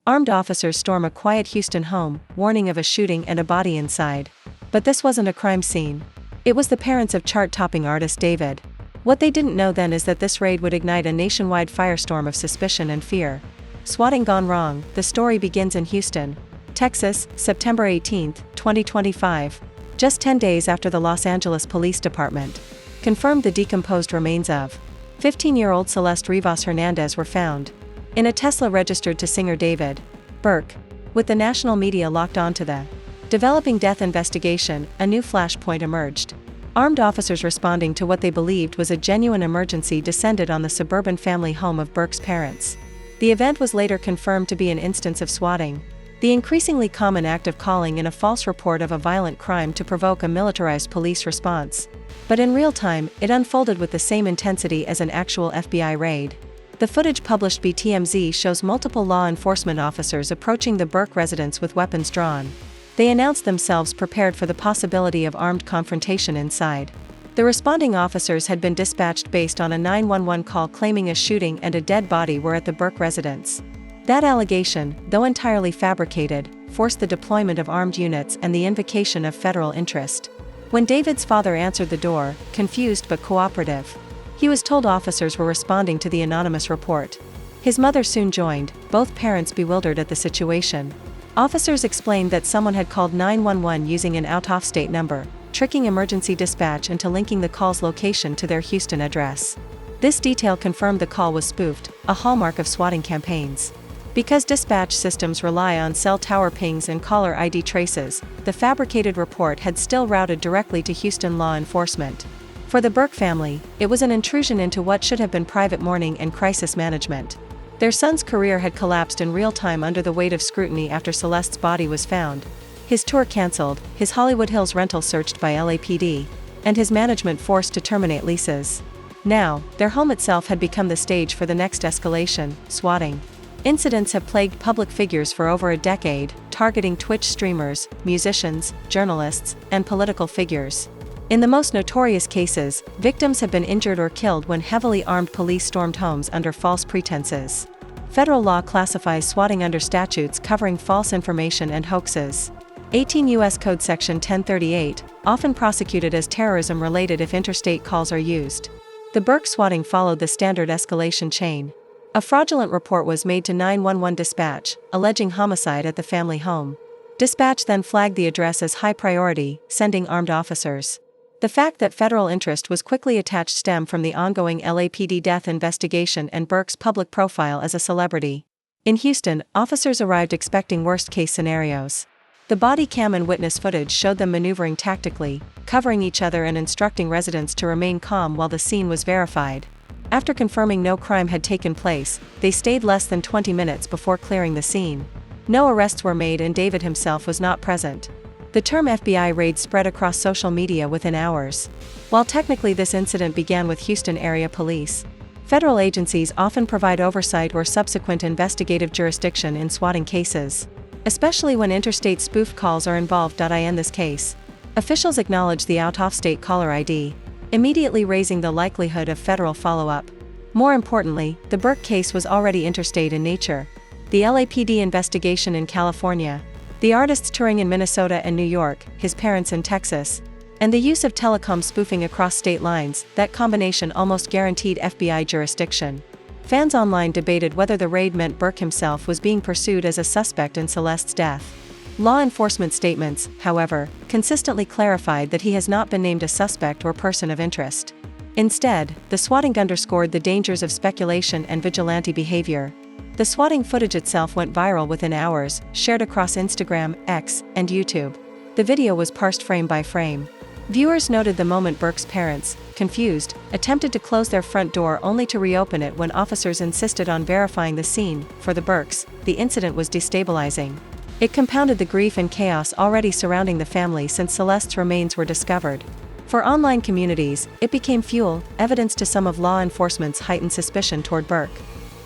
Armed officers storm a quiet Houston home, warning of a shooting and a body inside. But this wasn't a crime scene. It was the parents of chart-topping artist David. What they didn't know then is that this raid would ignite a nationwide firestorm of suspicion and fear. Swatting gone wrong. The story begins in Houston, Texas, September 18, 2025, just 10 days after the Los Angeles Police Department confirmed the decomposed remains of 15-year-old Celeste Rivas Hernandez were found in a Tesla registered to singer David Burke. With the national media locked onto the developing death investigation, a new flashpoint emerged. Armed officers responding to what they believed was a genuine emergency descended on the suburban family home of Burke's parents. The event was later confirmed to be an instance of swatting, the increasingly common act of calling in a false report of a violent crime to provoke a militarized police response. But in real time, it unfolded with the same intensity as an actual FBI raid. The footage published by TMZ shows multiple law enforcement officers approaching the Burke residence with weapons drawn. They announced themselves prepared for the possibility of armed confrontation inside. The responding officers had been dispatched based on a 911 call claiming a shooting and a dead body were at the Burke residence. That allegation, though entirely fabricated, forced the deployment of armed units and the invocation of federal interest. When David's father answered the door, confused but cooperative, he was told officers were responding to the anonymous report. His mother soon joined, both parents bewildered at the situation. Officers explained that someone had called 911 using an out-of-state number, tricking emergency dispatch into linking the call's location to their Houston address. This detail confirmed the call was spoofed, a hallmark of swatting campaigns. Because dispatch systems rely on cell tower pings and caller ID traces, the fabricated report had still routed directly to Houston law enforcement. For the Burke family, it was an intrusion into what should have been private mourning and crisis management. Their son's career had collapsed in real time under the weight of scrutiny after Celeste's body was found. His tour cancelled, his Hollywood Hills rental searched by LAPD, and his management forced to terminate leases. Now, their home itself had become the stage for the next escalation, swatting. Incidents have plagued public figures for over a decade, targeting Twitch streamers, musicians, journalists, and political figures. In the most notorious cases, victims have been injured or killed when heavily armed police stormed homes under false pretenses. Federal law classifies swatting under statutes covering false information and hoaxes. 18 U.S. Code Section 1038, often prosecuted as terrorism-related if interstate calls are used. The Burke swatting followed the standard escalation chain. A fraudulent report was made to 911 dispatch, alleging homicide at the family home. Dispatch then flagged the address as high priority, sending armed officers. The fact that federal interest was quickly attached stemmed from the ongoing LAPD death investigation and Burke's public profile as a celebrity. In Houston, officers arrived expecting worst-case scenarios. The body cam and witness footage showed them maneuvering tactically, covering each other and instructing residents to remain calm while the scene was verified. After confirming no crime had taken place, they stayed less than 20 minutes before clearing the scene. No arrests were made and David himself was not present. The term FBI raid spread across social media within hours. While technically this incident began with Houston area police, federal agencies often provide oversight or subsequent investigative jurisdiction in swatting cases, especially when interstate spoof calls are involved. In this case, officials acknowledge the out-of-state caller ID, immediately raising the likelihood of federal follow-up. More importantly, the Burke case was already interstate in nature. The LAPD investigation in California, the artists touring in Minnesota and New York, his parents in Texas, and the use of telecom spoofing across state lines, that combination almost guaranteed FBI jurisdiction. Fans online debated whether the raid meant Burke himself was being pursued as a suspect in Celeste's death. Law enforcement statements, however, consistently clarified that he has not been named a suspect or person of interest. Instead, the swatting underscored the dangers of speculation and vigilante behavior. The swatting footage itself went viral within hours, shared across Instagram, X, and YouTube. The video was parsed frame by frame. Viewers noted the moment Burke's parents, confused, attempted to close their front door only to reopen it when officers insisted on verifying the scene. For the Burkes, the incident was destabilizing. It compounded the grief and chaos already surrounding the family since Celeste's remains were discovered. For online communities, it became fuel, evidence to some of law enforcement's heightened suspicion toward Burke.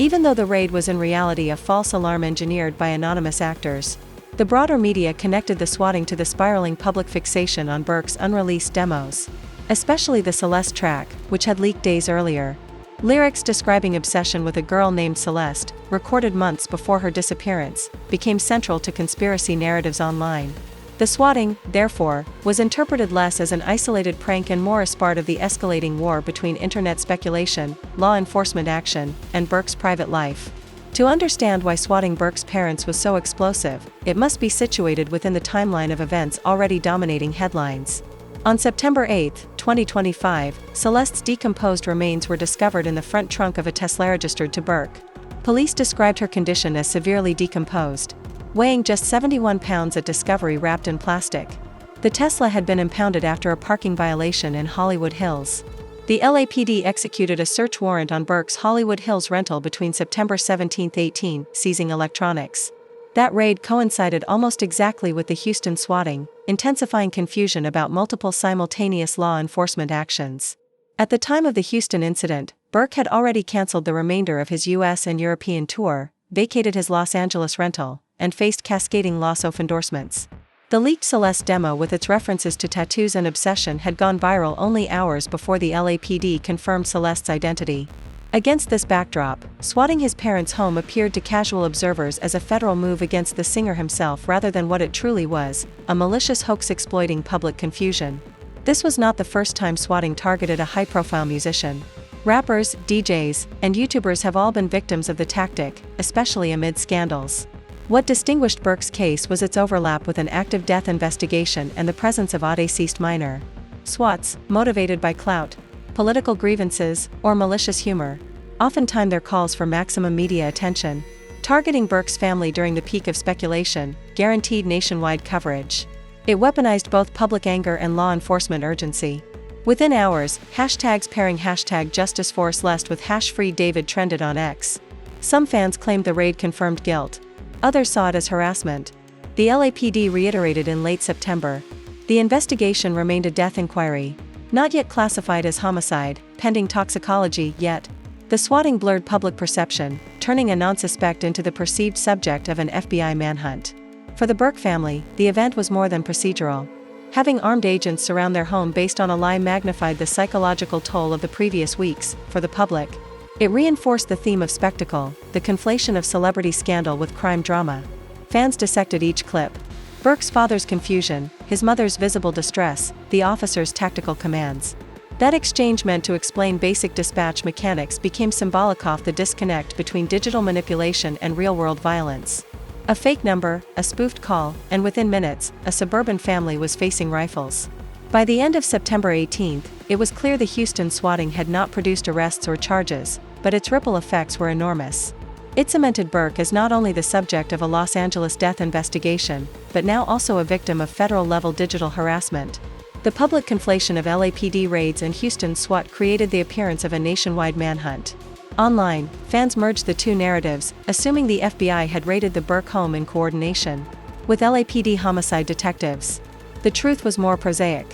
Even though the raid was in reality a false alarm engineered by anonymous actors, the broader media connected the swatting to the spiraling public fixation on Burke's unreleased demos, especially the Celeste track, which had leaked days earlier. Lyrics describing obsession with a girl named Celeste, recorded months before her disappearance, became central to conspiracy narratives online. The swatting, therefore, was interpreted less as an isolated prank and more as part of the escalating war between internet speculation, law enforcement action, and Burke's private life. To understand why swatting Burke's parents was so explosive, it must be situated within the timeline of events already dominating headlines. On September 8, 2025, Celeste's decomposed remains were discovered in the front trunk of a Tesla registered to Burke. Police described her condition as severely decomposed, weighing just 71 pounds at discovery wrapped in plastic. The Tesla had been impounded after a parking violation in Hollywood Hills. The LAPD executed a search warrant on Burke's Hollywood Hills rental between September 17-18, seizing electronics. That raid coincided almost exactly with the Houston swatting, intensifying confusion about multiple simultaneous law enforcement actions. At the time of the Houston incident, Burke had already canceled the remainder of his US and European tour, vacated his Los Angeles rental, and faced cascading loss of endorsements. The leaked Celeste demo with its references to tattoos and obsession had gone viral only hours before the LAPD confirmed Celeste's identity. Against this backdrop, swatting his parents' home appeared to casual observers as a federal move against the singer himself rather than what it truly was, a malicious hoax exploiting public confusion. This was not the first time swatting targeted a high-profile musician. Rappers, DJs, and YouTubers have all been victims of the tactic, especially amid scandals. What distinguished Burke's case was its overlap with an active death investigation and the presence of a deceased minor. Swats, motivated by clout, political grievances, or malicious humor, often timed their calls for maximum media attention. Targeting Burke's family during the peak of speculation guaranteed nationwide coverage. It weaponized both public anger and law enforcement urgency. Within hours, hashtags pairing #JusticeForCeleste with #FreeDavid trended on X. Some fans claimed the raid confirmed guilt. Others saw it as harassment. The LAPD reiterated in late September. The investigation remained a death inquiry, not yet classified as homicide, pending toxicology, yet. The swatting blurred public perception, turning a non-suspect into the perceived subject of an FBI manhunt. For the Burke family, the event was more than procedural. Having armed agents surround their home based on a lie magnified the psychological toll of the previous weeks. For the public, it reinforced the theme of spectacle, the conflation of celebrity scandal with crime drama. Fans dissected each clip. Burke's father's confusion, his mother's visible distress, the officer's tactical commands. That exchange meant to explain basic dispatch mechanics became symbolic of the disconnect between digital manipulation and real-world violence. A fake number, a spoofed call, and within minutes, a suburban family was facing rifles. By the end of September 18, it was clear the Houston swatting had not produced arrests or charges, but its ripple effects were enormous. It cemented Burke as not only the subject of a Los Angeles death investigation, but now also a victim of federal-level digital harassment. The public conflation of LAPD raids and Houston SWAT created the appearance of a nationwide manhunt. Online, fans merged the two narratives, assuming the FBI had raided the Burke home in coordination with LAPD homicide detectives. The truth was more prosaic.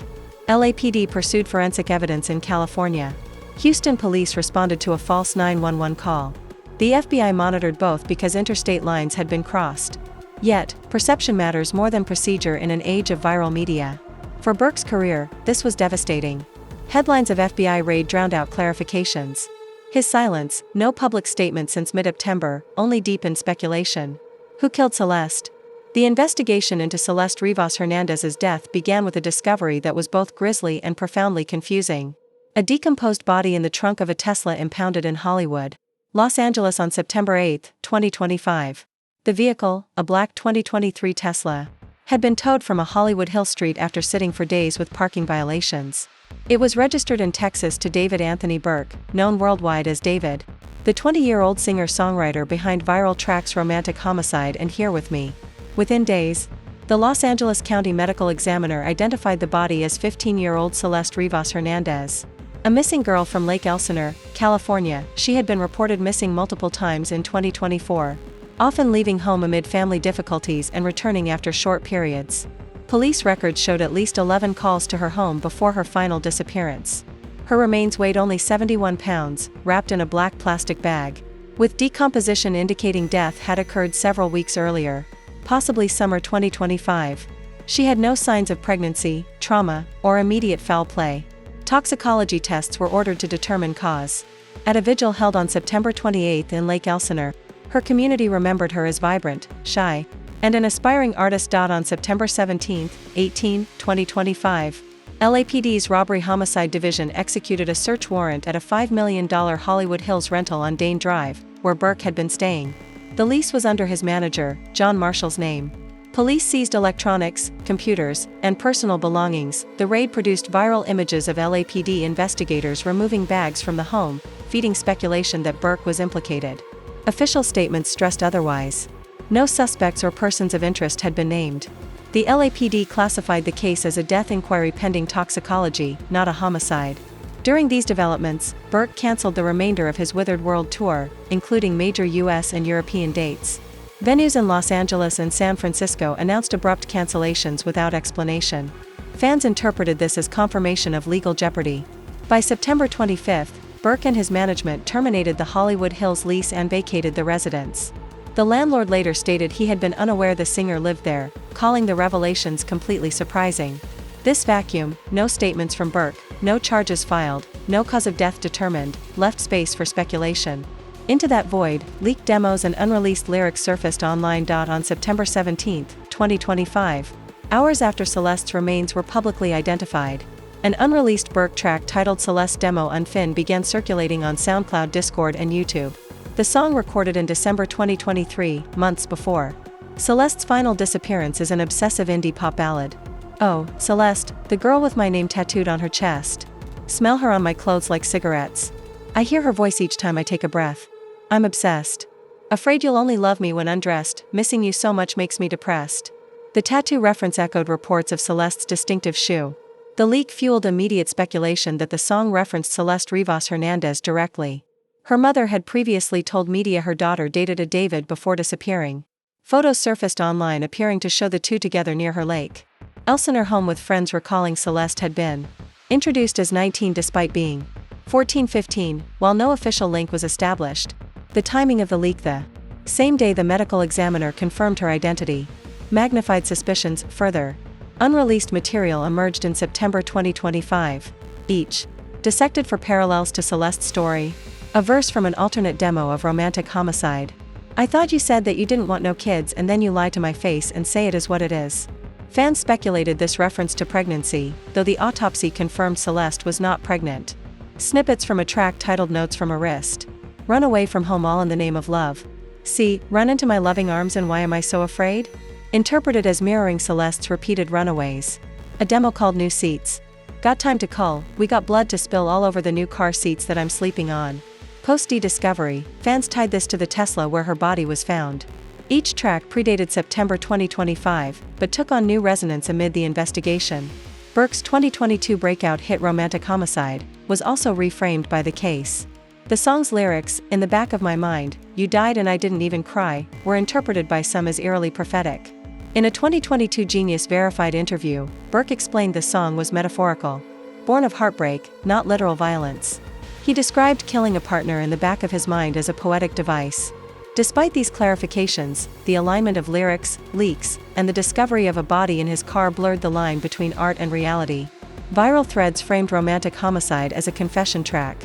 LAPD pursued forensic evidence in California. Houston police responded to a false 911 call. The FBI monitored both because interstate lines had been crossed. Yet, perception matters more than procedure in an age of viral media. For Burke's career, this was devastating. Headlines of FBI raid drowned out clarifications. His silence, no public statement since mid-September, only deepened speculation. Who killed Celeste? The investigation into Celeste Rivas Hernandez's death began with a discovery that was both grisly and profoundly confusing. A decomposed body in the trunk of a Tesla impounded in Hollywood, Los Angeles on September 8, 2025. The vehicle, a black 2023 Tesla, had been towed from a Hollywood Hill street after sitting for days with parking violations. It was registered in Texas to David Anthony Burke, known worldwide as David, the 20-year-old singer-songwriter behind viral tracks Romantic Homicide and Here With Me. Within days, the Los Angeles County Medical Examiner identified the body as 15-year-old Celeste Rivas Hernandez. A missing girl from Lake Elsinore, California, she had been reported missing multiple times in 2024, often leaving home amid family difficulties and returning after short periods. Police records showed at least 11 calls to her home before her final disappearance. Her remains weighed only 71 pounds, wrapped in a black plastic bag, with decomposition indicating death had occurred several weeks earlier, possibly summer 2025. She had no signs of pregnancy, trauma, or immediate foul play. Toxicology tests were ordered to determine cause. At a vigil held on September 28 in Lake Elsinore, her community remembered her as vibrant, shy, and an aspiring artist. On September 17, 2025, LAPD's Robbery Homicide Division executed a search warrant at a $5 million Hollywood Hills rental on Dane Drive, where Burke had been staying. The lease was under his manager, John Marshall's name. Police seized electronics, computers, and personal belongings. The raid produced viral images of LAPD investigators removing bags from the home, feeding speculation that Burke was implicated. Official statements stressed otherwise. No suspects or persons of interest had been named. The LAPD classified the case as a death inquiry pending toxicology, not a homicide. During these developments, Burke canceled the remainder of his Withered World Tour, including major US and European dates. Venues in Los Angeles and San Francisco announced abrupt cancellations without explanation. Fans interpreted this as confirmation of legal jeopardy. By September 25, Burke and his management terminated the Hollywood Hills lease and vacated the residence. The landlord later stated he had been unaware the singer lived there, calling the revelations completely surprising. This vacuum, no statements from Burke, no charges filed, no cause of death determined, left space for speculation. Into that void, leaked demos and unreleased lyrics surfaced online. On September 17, 2025, hours after Celeste's remains were publicly identified, an unreleased Burke track titled Celeste Demo Unfin began circulating on SoundCloud, Discord, and YouTube. The song, recorded in December 2023, months before Celeste's final disappearance, is an obsessive indie pop ballad. Oh, Celeste, the girl with my name tattooed on her chest. Smell her on my clothes like cigarettes. I hear her voice each time I take a breath. I'm obsessed. Afraid you'll only love me when undressed, missing you so much makes me depressed. The tattoo reference echoed reports of Celeste's distinctive shoe. The leak fueled immediate speculation that the song referenced Celeste Rivas Hernandez directly. Her mother had previously told media her daughter dated a David before disappearing. Photos surfaced online appearing to show the two together near her Lake Elsinore home, with friends recalling Celeste had been introduced as 19 despite being 14-15, while no official link was established. The timing of the leak, the same day the medical examiner confirmed her identity, magnified suspicions further. Unreleased material emerged in September 2025, each dissected for parallels to Celeste's story. A verse from an alternate demo of Romantic Homicide. I thought you said that you didn't want no kids, and then you lie to my face and say it is what it is. Fans speculated this reference to pregnancy, though the autopsy confirmed Celeste was not pregnant. Snippets from a track titled Notes from a Wrist. Run away from home all in the name of love. See, run into my loving arms and why am I so afraid? Interpreted as mirroring Celeste's repeated runaways. A demo called New Seats. Got time to cull, we got blood to spill all over the new car seats that I'm sleeping on. Post-discovery, fans tied this to the Tesla where her body was found. Each track predated September 2025, but took on new resonance amid the investigation. Burke's 2022 breakout hit Romantic Homicide was also reframed by the case. The song's lyrics, "In the back of my mind, you died and I didn't even cry," were interpreted by some as eerily prophetic. In a 2022 Genius Verified interview, Burke explained the song was metaphorical, born of heartbreak, not literal violence. He described killing a partner in the back of his mind as a poetic device. Despite these clarifications, the alignment of lyrics, leaks, and the discovery of a body in his car blurred the line between art and reality. Viral threads framed Romantic Homicide as a confession track.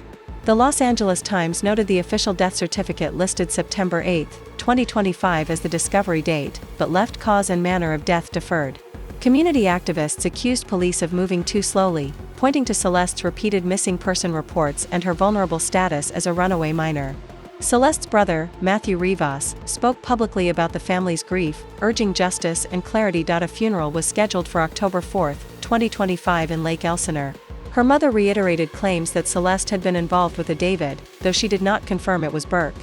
The Los Angeles Times noted the official death certificate listed September 8, 2025 as the discovery date, but left cause and manner of death deferred. Community activists accused police of moving too slowly, pointing to Celeste's repeated missing person reports and her vulnerable status as a runaway minor. Celeste's brother, Matthew Rivas, spoke publicly about the family's grief, urging justice and clarity. A funeral was scheduled for October 4, 2025 in Lake Elsinore. Her mother reiterated claims that Celeste had been involved with a David, though she did not confirm it was Burke.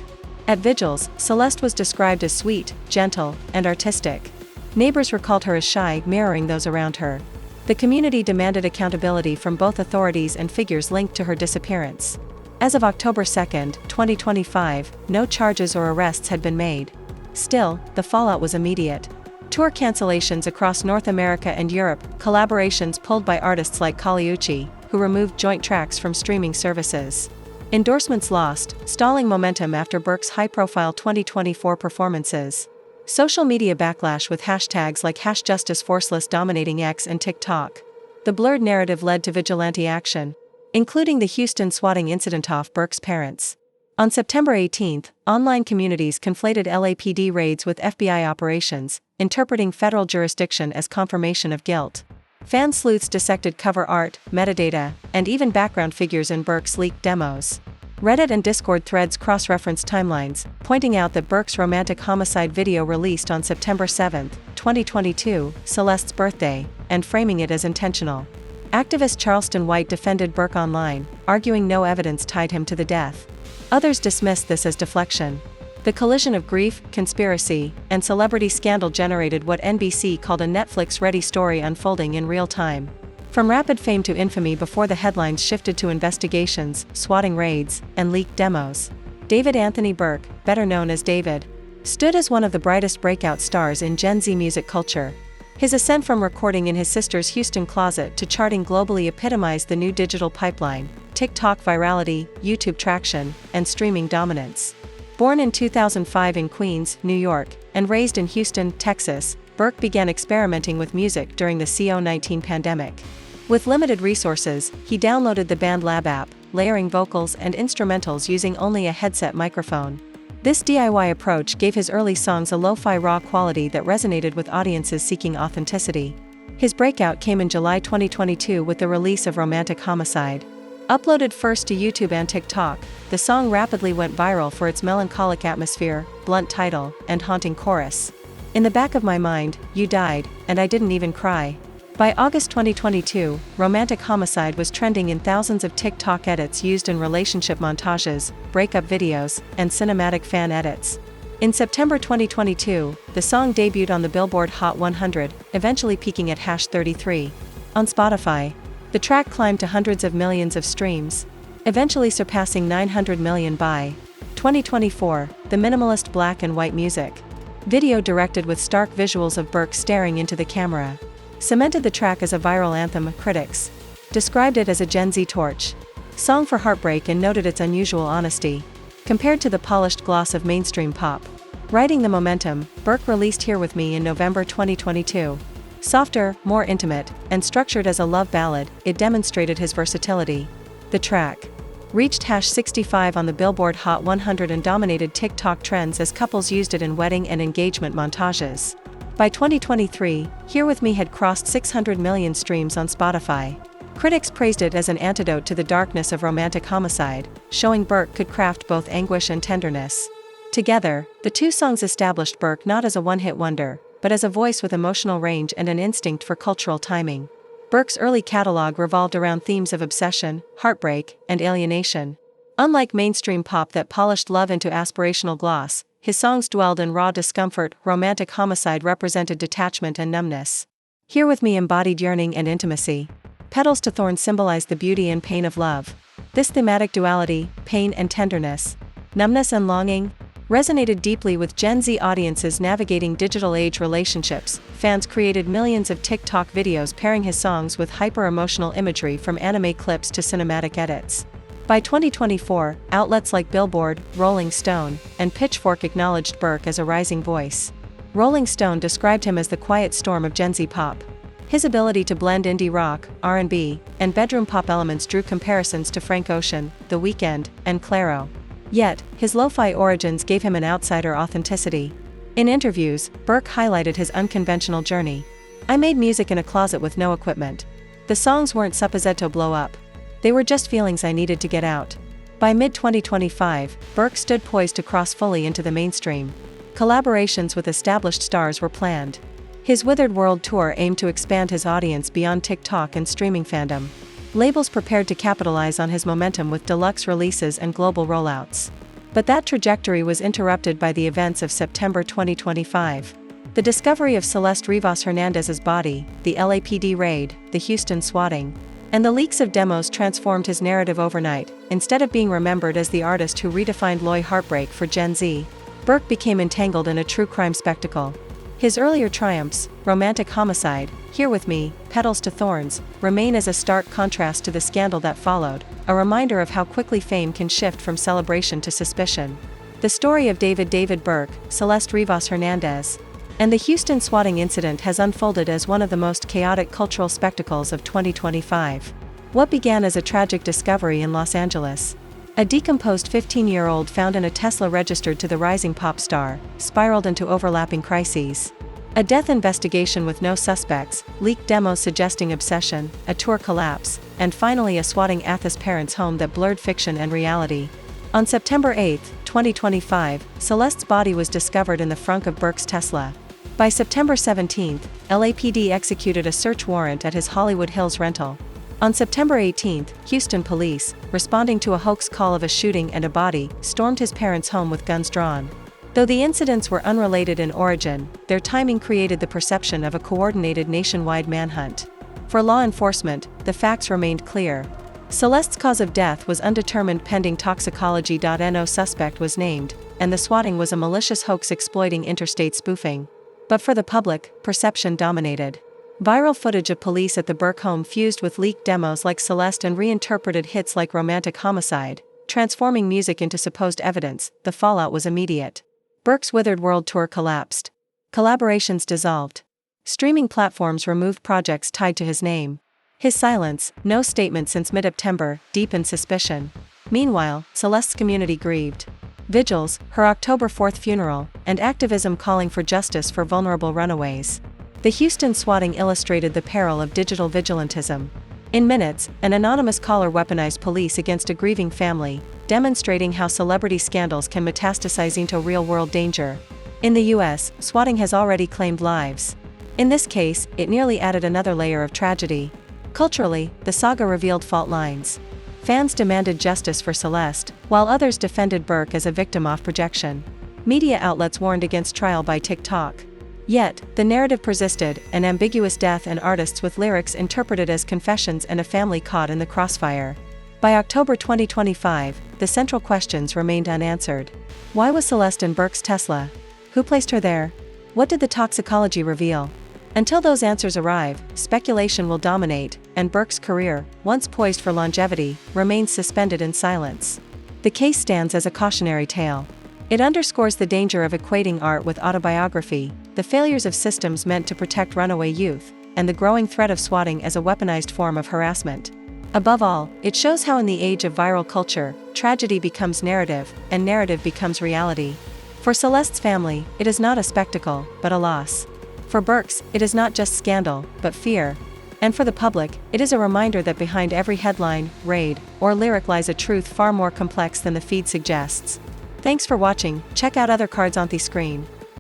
At vigils, Celeste was described as sweet, gentle, and artistic. Neighbors recalled her as shy, mirroring those around her. The community demanded accountability from both authorities and figures linked to her disappearance. As of October 2, 2025, no charges or arrests had been made. Still, the fallout was immediate. Tour cancellations across North America and Europe, collaborations pulled by artists like Kaliuchi, who removed joint tracks from streaming services. Endorsements lost, stalling momentum after Burke's high-profile 2024 performances. Social media backlash with hashtags like #JusticeForceless dominating X and TikTok. The blurred narrative led to vigilante action. including the Houston swatting incident of Burke's parents. On September 18, online communities conflated LAPD raids with FBI operations, interpreting federal jurisdiction as confirmation of guilt. Fan sleuths dissected cover art, metadata, and even background figures in Burke's leaked demos. Reddit and Discord threads cross-referenced timelines, pointing out that Burke's romantic homicide video released on September 7, 2022, Celeste's birthday, and framing it as intentional. Activist Charleston White defended Burke online, arguing no evidence tied him to the death. Others dismissed this as deflection. The collision of grief, conspiracy, and celebrity scandal generated what NBC called a Netflix-ready story unfolding in real time. From rapid fame to infamy before the headlines shifted to investigations, swatting raids, and leaked demos. David Anthony Burke, better known as David, stood as one of the brightest breakout stars in Gen Z music culture. His ascent from recording in his sister's Houston closet to charting globally epitomized the new digital pipeline: TikTok virality, YouTube traction, and streaming dominance. Born in 2005 in Queens, New York, and raised in Houston, Texas, Burke began experimenting with music during the COVID-19 pandemic. With limited resources, he downloaded the BandLab app, layering vocals and instrumentals using only a headset microphone. This DIY approach gave his early songs a lo-fi raw quality that resonated with audiences seeking authenticity. His breakout came in July 2022 with the release of Romantic Homicide. Uploaded first to YouTube and TikTok, the song rapidly went viral for its melancholic atmosphere, blunt title, and haunting chorus. In the back of my mind, you died, and I didn't even cry. By August 2022, Romantic Homicide was trending in thousands of TikTok edits used in relationship montages, breakup videos, and cinematic fan edits. In September 2022, the song debuted on the Billboard Hot 100, eventually peaking at #33. On Spotify, the track climbed to hundreds of millions of streams, eventually surpassing 900 million by 2024. The minimalist black and white music video, directed with stark visuals of Burke staring into the camera, cemented the track as a viral anthem. Critics described it as a Gen Z torch song for heartbreak and noted its unusual honesty, compared to the polished gloss of mainstream pop. Riding the momentum, Burke released Here With Me in November 2022. Softer, more intimate, and structured as a love ballad, it demonstrated his versatility. The track reached #65 on the Billboard Hot 100 and dominated TikTok trends as couples used it in wedding and engagement montages. By 2023, Here With Me had crossed 600 million streams on Spotify. Critics praised it as an antidote to the darkness of Romantic Homicide, showing Burke could craft both anguish and tenderness. Together, the two songs established Burke not as a one-hit wonder, but as a voice with emotional range and an instinct for cultural timing. Burke's early catalog revolved around themes of obsession, heartbreak, and alienation. Unlike mainstream pop that polished love into aspirational gloss, his songs dwelled in raw discomfort. Romantic Homicide represented detachment and numbness. Here With Me embodied yearning and intimacy. Petals to Thorns symbolized the beauty and pain of love. This thematic duality, pain and tenderness, numbness and longing, resonated deeply with Gen Z audiences navigating digital age relationships. Fans created millions of TikTok videos pairing his songs with hyper-emotional imagery, from anime clips to cinematic edits. By 2024, outlets like Billboard, Rolling Stone, and Pitchfork acknowledged Burke as a rising voice. Rolling Stone described him as the quiet storm of Gen Z pop. His ability to blend indie rock, R&B, and bedroom pop elements drew comparisons to Frank Ocean, The Weeknd, and Clairo. Yet, his lo-fi origins gave him an outsider authenticity. In interviews, Burke highlighted his unconventional journey. I made music in a closet with no equipment. The songs weren't supposed to blow up. They were just feelings I needed to get out. By mid-2025, Burke stood poised to cross fully into the mainstream. Collaborations with established stars were planned. His Withered World Tour aimed to expand his audience beyond TikTok and streaming fandom. Labels prepared to capitalize on his momentum with deluxe releases and global rollouts. But that trajectory was interrupted by the events of September 2025. The discovery of Celeste Rivas Hernandez's body, the LAPD raid, the Houston swatting, and the leaks of demos transformed his narrative overnight. Instead of being remembered as the artist who redefined Loy heartbreak for Gen Z, Burke became entangled in a true crime spectacle. His earlier triumphs, Romantic Homicide, Here With Me, Petals to Thorns, remain as a stark contrast to the scandal that followed, a reminder of how quickly fame can shift from celebration to suspicion. The story of David Burke, Celeste Rivas Hernandez, and the Houston swatting incident has unfolded as one of the most chaotic cultural spectacles of 2025. What began as a tragic discovery in Los Angeles? A decomposed 15-year-old found in a Tesla registered to the rising pop star, spiraled into overlapping crises. A death investigation with no suspects, leaked demos suggesting obsession, a tour collapse, and finally a swatting Athos parents' home that blurred fiction and reality. On September 8, 2025, Celeste's body was discovered in the frunk of Burke's Tesla. By September 17, LAPD executed a search warrant at his Hollywood Hills rental. On September 18, Houston police, responding to a hoax call of a shooting and a body, stormed his parents' home with guns drawn. Though the incidents were unrelated in origin, their timing created the perception of a coordinated nationwide manhunt. For law enforcement, the facts remained clear. Celeste's cause of death was undetermined pending toxicology. No suspect was named, and the swatting was a malicious hoax exploiting interstate spoofing. But for the public, perception dominated. Viral footage of police at the Burke home fused with leaked demos like Celeste and reinterpreted hits like Romantic Homicide, transforming music into supposed evidence. The fallout was immediate. Burke's withered world tour collapsed. Collaborations dissolved. Streaming platforms removed projects tied to his name. His silence, no statement since mid-September, deepened suspicion. Meanwhile, Celeste's community grieved. Vigils, her October 4th funeral, and activism calling for justice for vulnerable runaways. The Houston swatting illustrated the peril of digital vigilantism. In minutes, an anonymous caller weaponized police against a grieving family, demonstrating how celebrity scandals can metastasize into real-world danger. In the US, swatting has already claimed lives. In this case, it nearly added another layer of tragedy. Culturally, the saga revealed fault lines. Fans demanded justice for Celeste, while others defended Burke as a victim off projection. Media outlets warned against trial by TikTok. Yet, the narrative persisted, an ambiguous death and artists with lyrics interpreted as confessions and a family caught in the crossfire. By October 2025, the central questions remained unanswered. Why was Celeste in Burke's Tesla? Who placed her there? What did the toxicology reveal? Until those answers arrive, speculation will dominate, and Burke's career, once poised for longevity, remains suspended in silence. The case stands as a cautionary tale. It underscores the danger of equating art with autobiography, the failures of systems meant to protect runaway youth, and the growing threat of swatting as a weaponized form of harassment. Above all, it shows how in the age of viral culture, tragedy becomes narrative, and narrative becomes reality. For Celeste's family, it is not a spectacle, but a loss. For Burke's, it is not just scandal, but fear. And for the public, it is a reminder that behind every headline, raid, or lyric lies a truth far more complex than the feed suggests. Thanks for watching. Check out other cards on the screen.